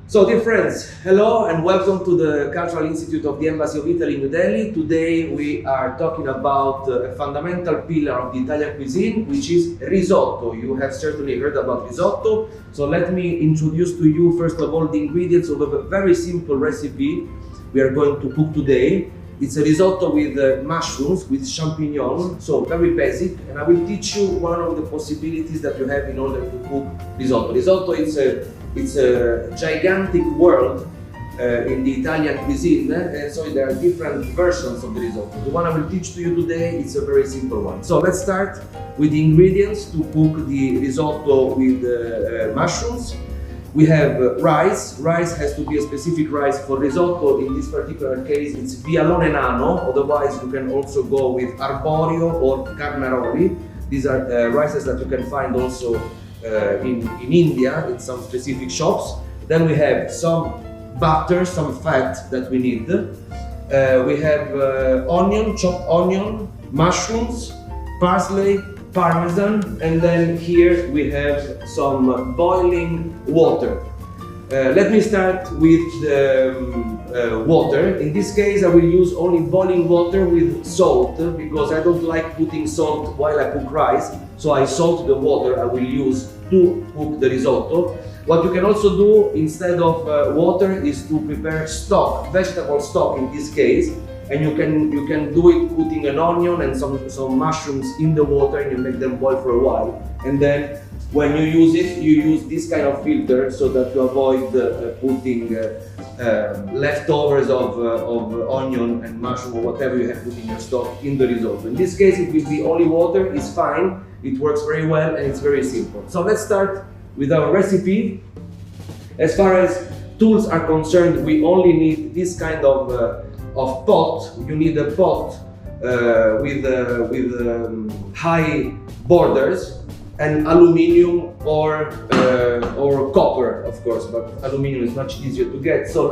So dear friends, hello and welcome to the Cultural Institute of the Embassy of Italy in New Delhi. Today we are talking about a fundamental pillar of the Italian cuisine, which is risotto. You have certainly heard about risotto. So let me introduce to you first of all the ingredients of a very simple recipe we are going to cook today. It's a risotto with mushrooms, with champignons, so very basic, and I will teach you one of the possibilities that you have in order to cook risotto. Risotto it's a gigantic world in the Italian cuisine, and so there are different versions of the risotto. The one I will teach to you today is a very simple one. So let's start with the ingredients to cook the risotto with mushrooms. We have rice. Rice has to be a specific rice for risotto. In this particular case, it's Vialone Nano. Otherwise, you can also go with arborio or carnaroli. These are rices that you can find also in India in some specific shops. Then we have some butter, some fat that we need. We have onion, chopped onion, mushrooms, parsley, parmesan, and then here we have some boiling water. Let me start with the water. In this case I will use only boiling water with salt because I don't like putting salt while I cook rice, so I salt the water I will use to cook the risotto. What you can also do instead of water is to prepare stock, vegetable stock in this case, and you can do it putting an onion and some mushrooms in the water, and you make them boil for a while, and then when you use it, you use this kind of filter so that you avoid putting leftovers of onion and mushroom or whatever you have put in your stock in the risotto. In this case it will be only water, it's fine, it works very well, and it's very simple. So let's start with our recipe. As far as tools are concerned, we only need this kind of pot. You need a pot with high borders and aluminium or copper, of course, but aluminium is much easier to get. So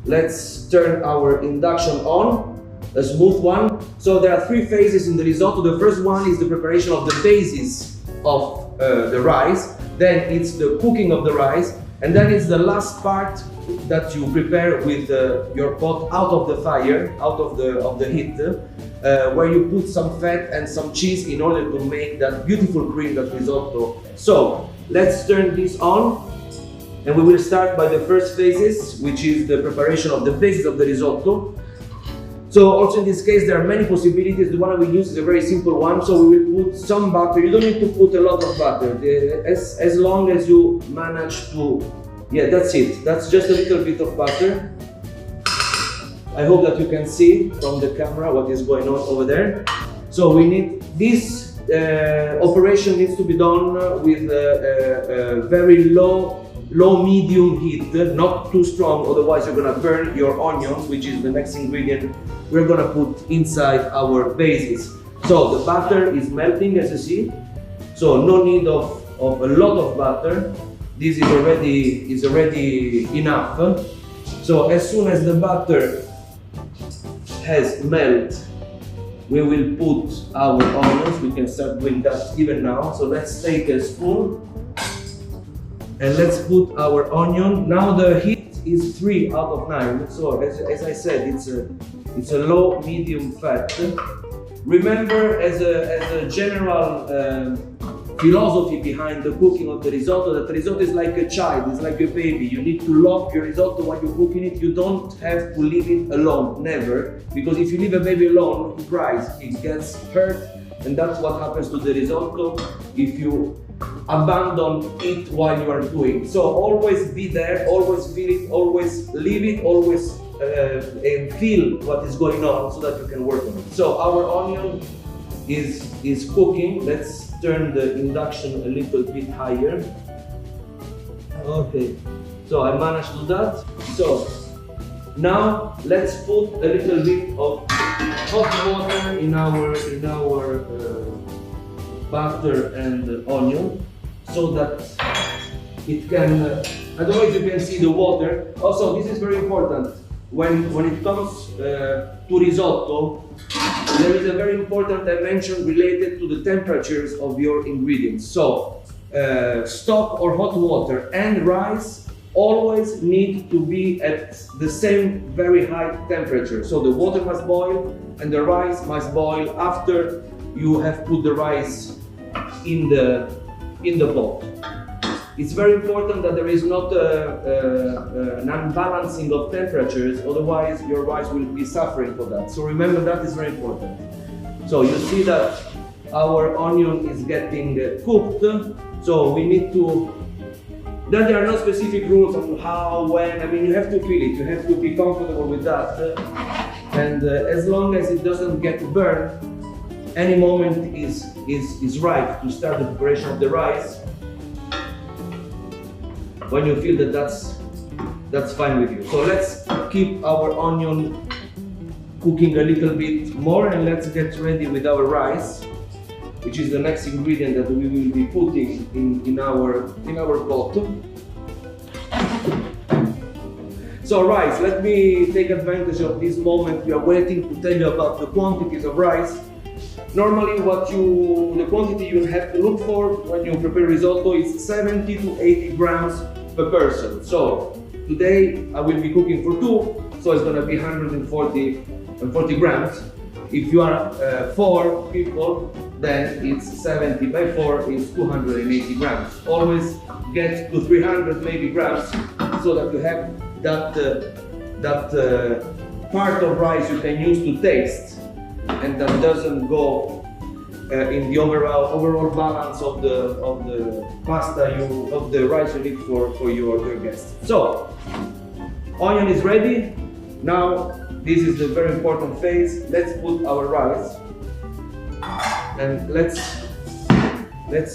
let's turn our induction on, a smooth one. So there are three phases in the risotto. The first one is the preparation of the basis of the rice, then it's the cooking of the rice, and then it's the last part that you prepare with your pot out of the fire, out of the heat, where you put some fat and some cheese in order to make that beautiful cream, that risotto. So let's turn this on, and we will start by the first phases, which is the preparation of the basis of the risotto. So also in this case there are many possibilities. The one I will use is a very simple one. So we will put some butter. You don't need to put a lot of butter, as long as you manage to, yeah, that's it. That's just a little bit of butter. I hope that you can see from the camera what is going on over there. So we need this operation needs to be done with a very low medium heat, not too strong, otherwise you're gonna burn your onions, which is the next ingredient we're gonna put inside our basis. So the butter is melting, as you see, so no need of a lot of butter. This is already enough. So as soon as the butter has melted, we will put our onions. We can start doing that even now. So let's take a spoon and let's put our onion. Now the heat is 3 out of 9. So as I said, it's a low medium fat. Remember, as a general philosophy behind the cooking of the risotto, that risotto is like a child, it's like a baby. You need to love your risotto while you're cooking it. You don't have to leave it alone, never, because if you leave a baby alone, he cries, he gets hurt, and that's what happens to the risotto if you abandon it while you are doing. So always be there, always feel it, always leave it, always and feel what is going on so that you can work on it. So our onion is cooking. Let's turn the induction a little bit higher. Okay, so I managed to do that. So now let's put a little bit of hot water in our butter and onion, so that it can, I don't know if you can see the water. Also, this is very important. When it comes to risotto, there is a very important dimension related to the temperatures of your ingredients. So stock or hot water and rice always need to be at the same very high temperature. So the water must boil and the rice must boil after you have put the rice in the pot. It's very important that there is not an unbalancing of temperatures, otherwise your rice will be suffering for that. So remember, that is very important. So you see that our onion is getting cooked, so we need to, then there are no specific rules on how, when, I mean you have to feel it, you have to be comfortable with that, and as long as it doesn't get burned, any moment is right to start the preparation of the rice. When you feel that that's fine with you. So let's keep our onion cooking a little bit more, and let's get ready with our rice, which is the next ingredient that we will be putting in our pot. So rice, let me take advantage of this moment. We are waiting to tell you about the quantities of rice. Normally the quantity you have to look for when you prepare risotto is 70 to 80 grams per person. So today I will be cooking for two, so it's going to be 140 grams. If you are 4 people, then it's 70 by 4 is 280 grams. Always get to 300 maybe grams, so that you have that part of rice you can use to taste, and that doesn't go in the overall balance of the pasta of the rice you need for your guests. So onion is ready. Now this is the very important phase. Let's put our rice and let's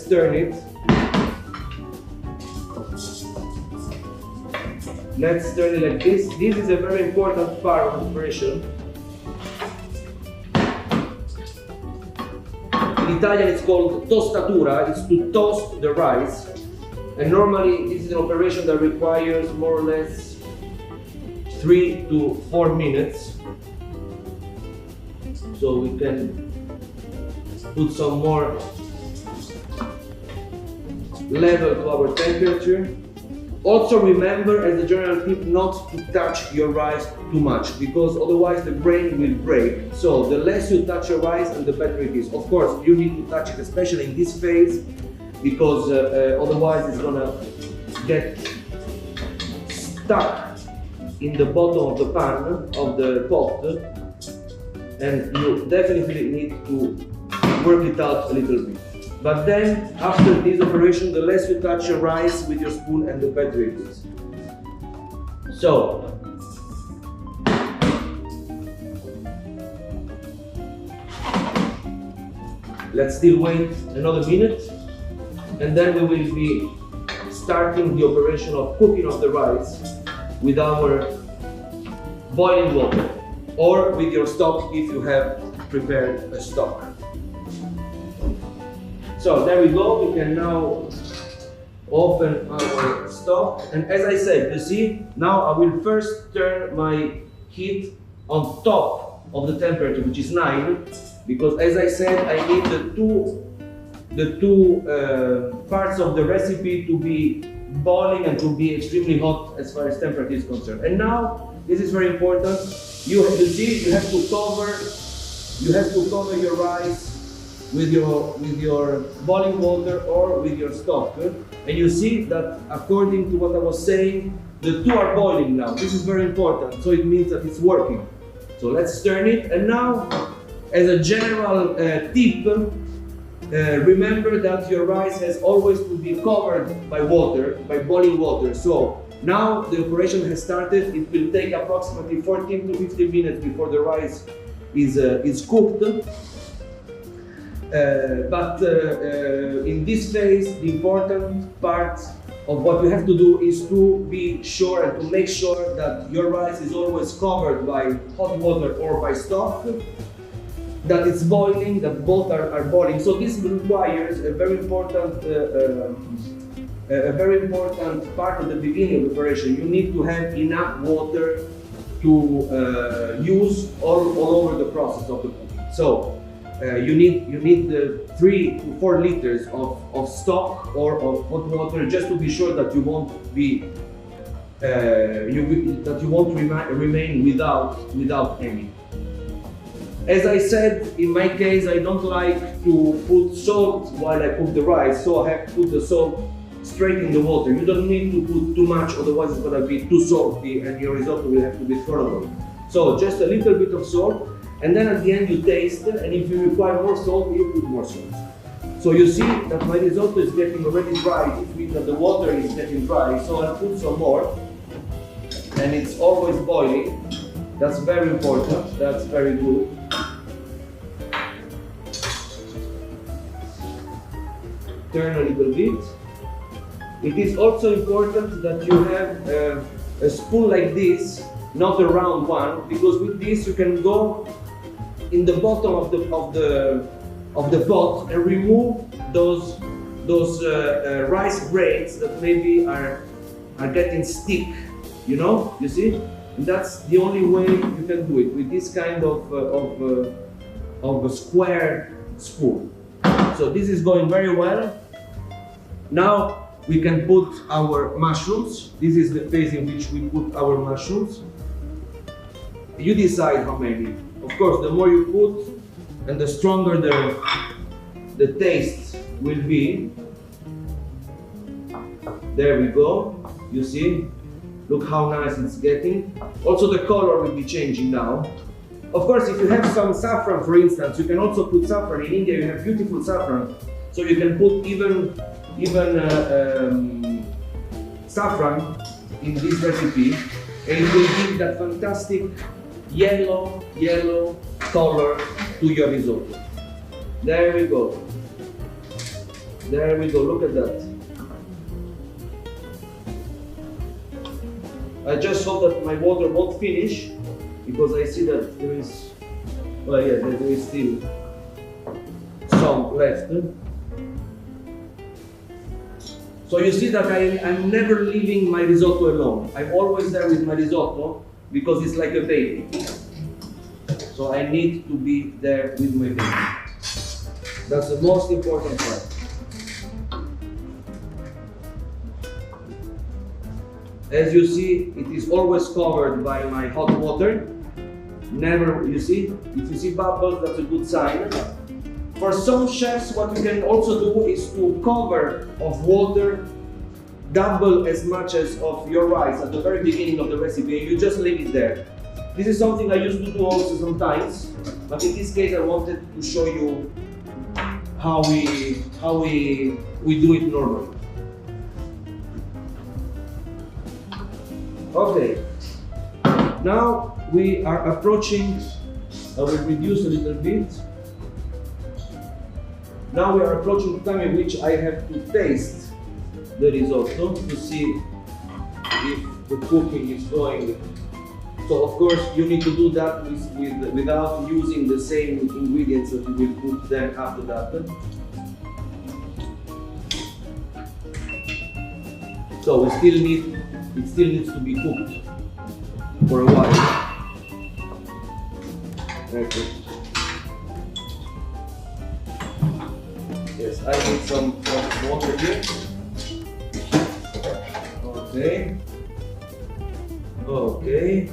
turn it. Let's turn it like this. This is a very important part of the preparation. In Italian it's called tostatura, it's to toast the rice. And normally this is an operation that requires more or less 3 to 4 minutes. So we can put some more level to our temperature. Also remember, as a general tip, not to touch your rice too much, because otherwise the grain will break. So the less you touch your rice, and the better it is. Of course, you need to touch it, especially in this phase, because otherwise it's gonna get stuck in the bottom of the pan, of the pot, and you definitely need to work it out a little bit. But then, after this operation, the less you touch your rice with your spoon, and the better it is. So, let's still wait another minute, and then we will be starting the operation of cooking of the rice with our boiling water, or with your stock if you have prepared a stock. So there we go, we can now open our stock, and as I said, you see, now I will first turn my heat on top of the temperature, which is 9, because as I said, I need the two parts of the recipe to be boiling and to be extremely hot as far as temperature is concerned. And now, this is very important, you see, you have to cover your rice with your boiling water or with your stock, and you see that according to what I was saying, the two are boiling now. This is very important, so it means that it's working. So let's turn it, and now, as a general tip, remember that your rice has always to be covered by water, by boiling water. So now the operation has started. It will take approximately 14 to 15 minutes before the rice is cooked. But in this phase, the important part of what you have to do is to be sure and to make sure that your rice is always covered by hot water or by stock, that it's boiling, that both are boiling. So this requires a very important part at the beginning of the preparation. You need to have enough water to use all over the process of the cooking. So you need 3 to 4 liters of stock or of hot water, just to be sure that you won't be that you want to remain without any. As I said, in my case, I don't like to put salt while I cook the rice, so I have to put the salt straight in the water. You don't need to put too much, otherwise it's gonna be too salty and your risotto will have to be thrown. So just a little bit of salt, and then at the end you taste, and if you require more salt, you put more salt. So you see that my risotto is getting already dry, it means that the water is getting dry, so I'll put some more. And it's always boiling. That's very important, that's very good. Turn a little bit. It is also important that you have a spoon like this, not a round one, because with this you can go in the bottom of the pot and remove those rice grains that maybe are getting stick. You know, you see, and that's the only way you can do it, with this kind of a square spoon. So this is going very well. Now we can put our mushrooms. This is the phase in which we put our mushrooms. You decide how many. Of course, the more you put and the stronger the taste will be. There we go, you see? Look how nice it's getting. Also the color will be changing now. Of course, if you have some saffron, for instance, you can also put saffron. In India you have beautiful saffron, so you can put even saffron in this recipe, and it will give that fantastic yellow color to your risotto. There we go. There we go, look at that. I just hope that my water won't finish, because I see that there is, well, yeah, there is still some left. So you see that I'm never leaving my risotto alone. I'm always there with my risotto, because it's like a baby. So I need to be there with my baby. That's the most important part. As you see, it is always covered by my hot water. Never, you see, if you see bubbles, that's a good sign. For some chefs, what you can also do is to cover of water double as much as of your rice at the very beginning of the recipe, and you just leave it there. This is something I used to do also sometimes, but in this case I wanted to show you how we do it normally. Okay, now we are approaching, I will reduce a little bit. Now we are approaching the time in which I have to taste the risotto to see if the cooking is going. So of course you need to do that without using the same ingredients that you will put then after that. So it still needs to be cooked for a while. Okay. Yes, I need some water here. Okay. Okay.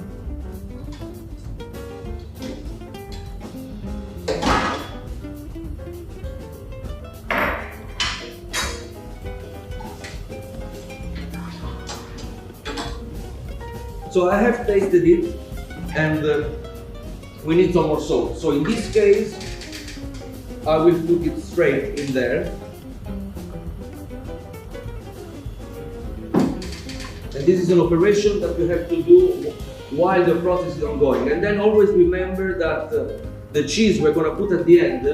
So I have tasted it, and we need some more salt. So in this case, I will put it straight in there. And this is an operation that you have to do while the process is ongoing. And then always remember that the cheese we're going to put at the end,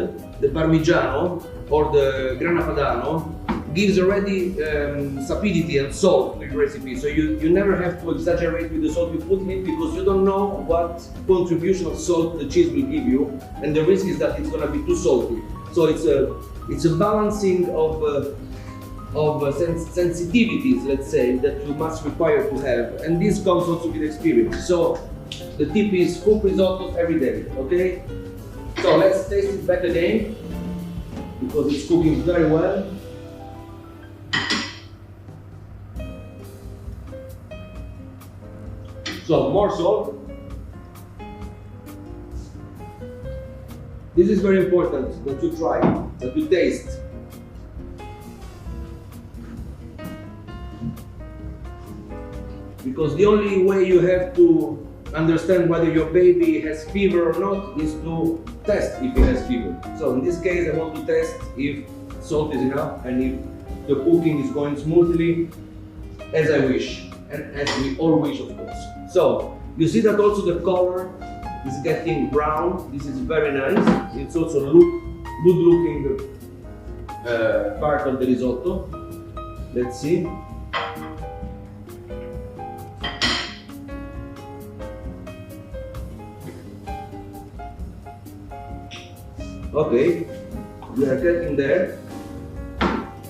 the Parmigiano or the Grana Padano, gives already sapidity and salt to the recipe. So you never have to exaggerate with the salt you put in, because you don't know what contribution of salt the cheese will give you, and the risk is that it's going to be too salty. So it's a balancing of sensitivities, let's say, that you must require to have, and this comes also with experience. So the tip is cook risottos every day, okay? So let's taste it back again, because it's cooking very well. So more salt. This is very important that you try, that you taste. Because the only way you have to understand whether your baby has fever or not is to test if he has fever. So in this case I want to test if salt is enough and if the cooking is going smoothly as I wish and as we all wish, of course. So you see that also the color is getting brown. This is very nice. It's also good looking part of the risotto. Let's see. Okay, we are getting there.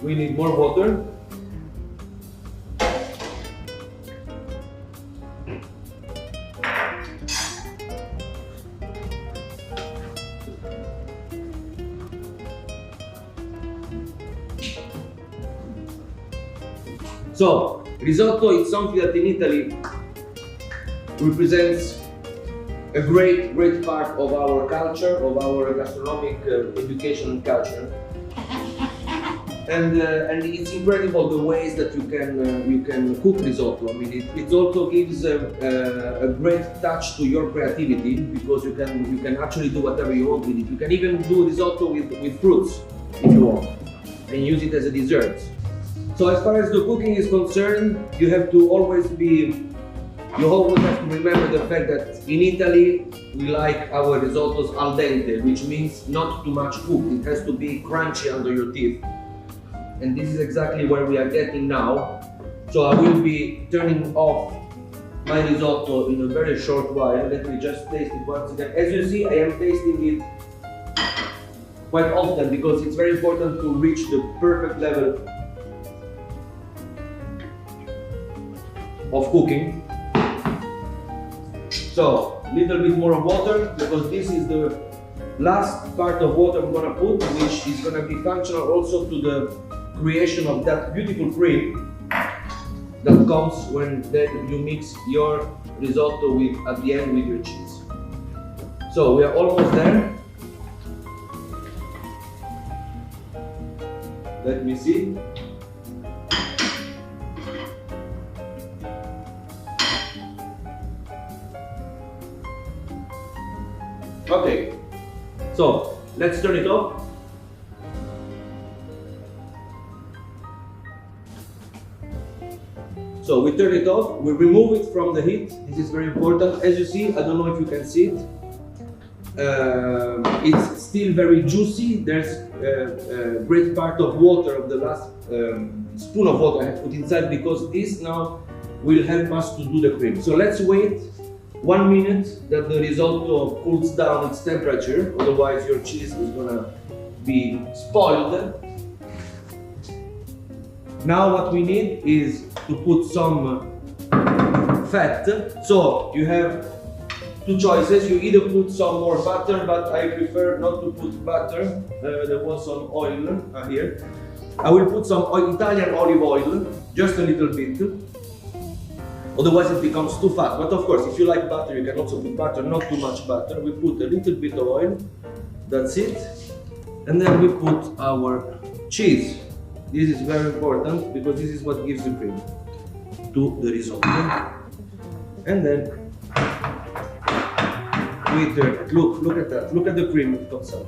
We need more water. So, risotto is something that in Italy represents a great part of our culture, of our gastronomic education and culture. And it's incredible the ways that you can cook risotto. I mean, it also gives a great touch to your creativity because you can actually do whatever you want with it. You can even do risotto with fruits if you want and use it as a dessert. So as far as the cooking is concerned, you have to always have to remember the fact that in Italy we like our risottos al dente, which means not too much cooked. It has to be crunchy under your teeth. And this is exactly where we are getting now. So I will be turning off my risotto in a very short while. Let me just taste it once again. As you see, I am tasting it quite often because it's very important to reach the perfect level of cooking. So, little bit more of water because this is the last part of water I'm gonna put, which is gonna be functional also to the creation of that beautiful cream that comes when then you mix your risotto at the end with your cheese. So we are almost there. Let me see. Okay, so let's turn it off. So we turn it off, we remove it from the heat. This is very important. As you see, I don't know if you can see it. It's still very juicy. There's a great part of water, of the last spoon of water I have put inside because this now will help us to do the cream. So let's wait 1 minute that the risotto cools down its temperature, otherwise your cheese is gonna be spoiled. Now what we need is to put some fat. So you have two choices. You either put some more butter, but I prefer not to put butter. There was some oil here. I will put some Italian olive oil, just a little bit. Otherwise it becomes too fat. But of course, if you like butter, you can also put butter, not too much butter. We put a little bit of oil. That's it. And then we put our cheese. This is very important because this is what gives the cream to the risotto. And then we turn it. Look at that. Look at the cream that comes out.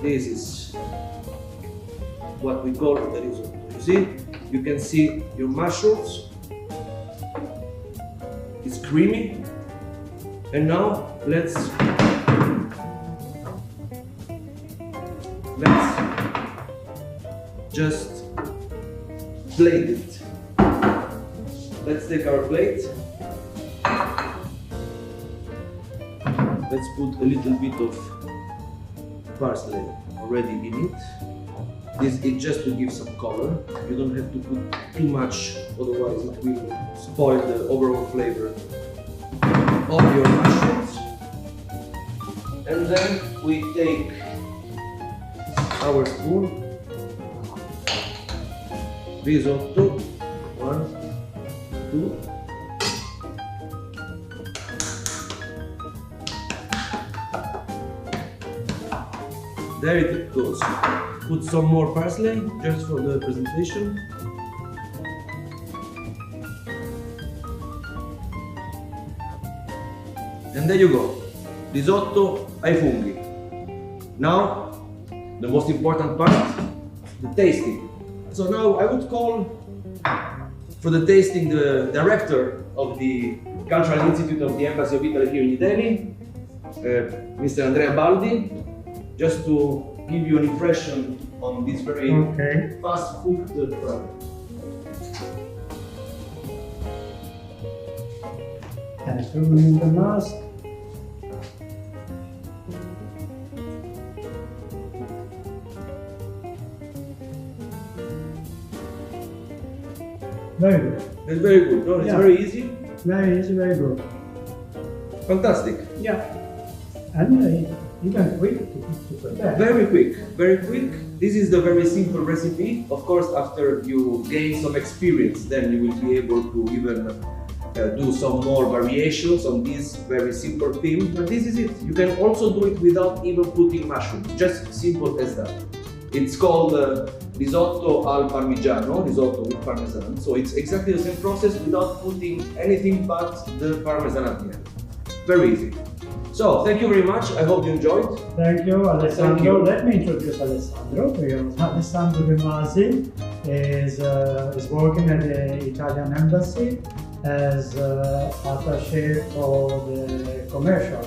This is what we call the risotto. You see? You can see your mushrooms. It's creamy. And now let's just plate it. Let's take our plate. Let's put a little bit of parsley already in it. This is just to give some color. You don't have to put too much, otherwise it will spoil the overall flavor of your mushrooms. And then we take our spoon. Risotto, 1, 2, Very good. Put some more parsley just for the presentation. And there you go, risotto ai funghi. Now, the most important part, the tasting. So now I would call for the tasting the director of the Cultural Institute of the Embassy of Italy here in Italy, Mr. Andrea Baldi, just to give you an impression on this very fast cooked product. And removing the mask. Very good. It's very good, no? It's very easy. Very easy, very good. Fantastic. Yeah. And even quick to prepare. Very quick, very quick. This is the very simple recipe. Of course, after you gain some experience, then you will be able to even do some more variations on this very simple theme. But this is it. You can also do it without even putting mushrooms. Just simple as that. It's called risotto al parmigiano, risotto with parmesan. So it's exactly the same process without putting anything but the parmesan at the end. Very easy. So thank you very much. I hope you enjoyed. Thank you, Alessandro. Thank you. Let me introduce Alessandro. Alessandro De Masi is working at the Italian Embassy as attaché for the commercial.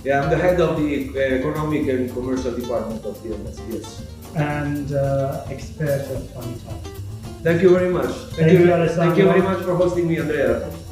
Yeah, I'm the head of the economic and commercial department of the embassy. Yes. And expert on Italy. Thank you very much. Thank you, Alessandro. Thank you very much for hosting me, Andrea.